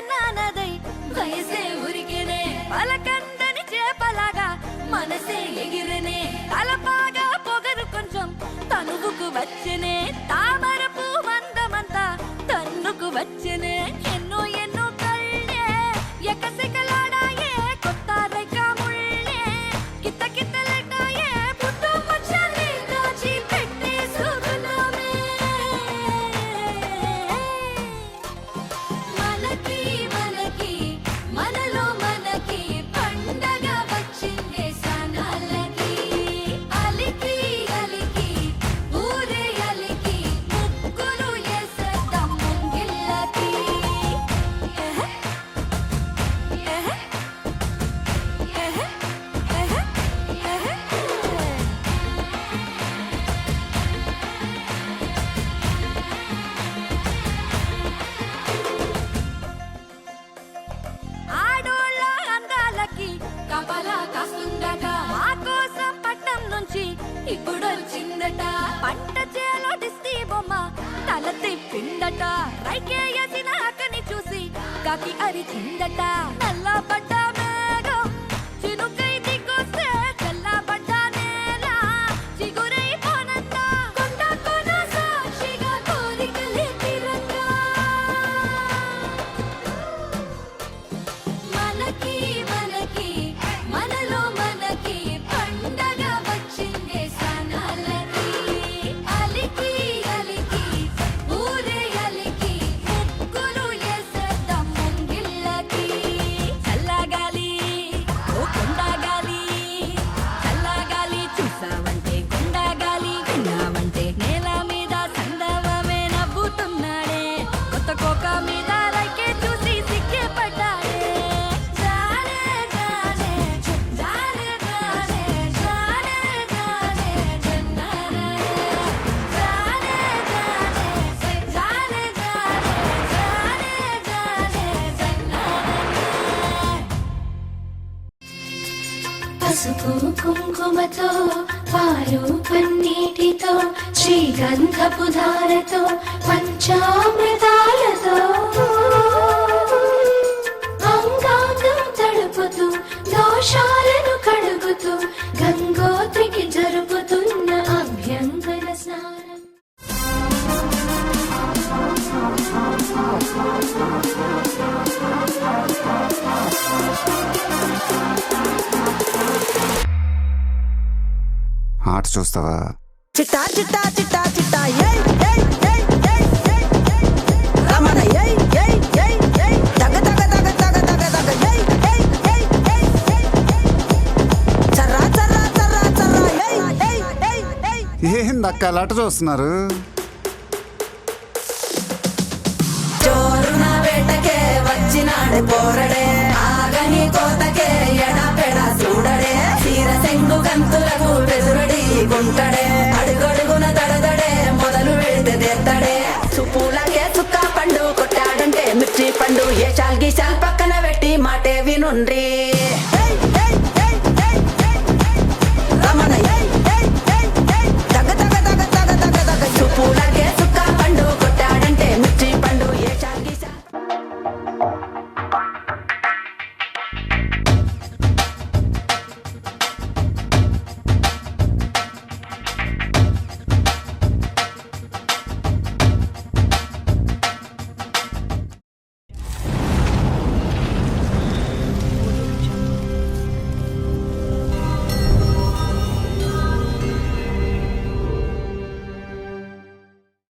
నానదై వయసే ఉరికినే పలకందని చేపలాగా మనసే ఎగిరినే తలపాగా పొగరు కొంచెం తనువుకు వచ్చనే తామర పువ్వందమంతా తన్నుకు వచ్చనే ఎన్నో ఎన్నో కళ్ళే ఎకసెకలాడాయే కొత్త రైక ముళ్ళే కిత్త కిత్తలెట్టాయే పుట్టు మచ్చని దాచి పెట్టే సుగుణమే మనకి మనకి మనలో మనకి పండగ వచ్చిందే సనాలకి అలికి అలికి ఊరే అలికి ముగ్గులు వేసేద్దాం ముంగిళ్ళకి ఆడోళ్ళ అందాలకి కపలా కాస్తుందట మా కోసం పట్నం నుంచి ఇప్పుడు వచ్చిందట పంట చేలో దిస్తి బొమ్మ తల తిప్పిందట రైకేయసిన అక్కని చూసి కాకి అరిచిందట నల్లబడ్డ మేఘం చినుకై దిగొస్తే చల్లబడ్డ నేల చిగురై పోనంత కొండ కొన సాక్షిగా కోరికలే తిరంగా మనకి మనకి మనలో మనకి పండగ వచ్చిందే సనాలకి అలికి అలికి ఊరే అలికి ముగ్గులు వేసేద్దాం ముంగిళ్ళకి చల్లగాలి ఓ కొండగాలి చల్లగాలి చూసావంటే కొండగాలి విన్నావంటే నేల మీద సందవమే నవ్వుతున్నాడే కొత్త కోక మీద రైకే చూసి సిక్కే పడ్డాడే జానే జానే జానే జానే జానే జానే జన్నానే జానే జానే జానే జానే జానే జన్నానే పసుపు కుంకుమతో పాలు పన్నీటితో శ్రీగంధపు ధారతో పంచామృతాలతో అంగాంగం తడుపుతూ దోషాలను కడుగుతూ గంగోత్రికి జరుపుతున్న అభ్యంగన స్నానం. ఆట చూస్తావా? చిట్టా చిట్టా చిట్టా చిట్టా ఏయ్ ఏయ్ ఏయ్ ఏయ్ ఏయ్ ఏయ్ రమణ ఏయ్ ఏయ్ ఏయ్ ఏయ్ దగ దగ దగ దగ దగ దగ ఏయ్ ఏయ్ ఏయ్ ఏయ్ ఏయ్ చర్రా చర్రా చర్రా చర్రా ఏయ్ ఏయ్ ఏయ్ ఏయ్ ఏందక్క అలా ఆట చూస్తున్నారు? చోరున వేటకే వచ్చినాడు పోరడే ఆగని కోతకే ఎడపెడ చూడడే తీర సెంగు గంతులకు బెదురడి గుంటడే అడుగడుగున దడదడే మొదలు వెడితే తెత్తడే చుప్పులకే చుక్క పండు కొట్టాడంటే మిర్చి పండు ఏ చాల్గి చాల్ పక్కన పెట్టి మాటే వినుండ్రీ.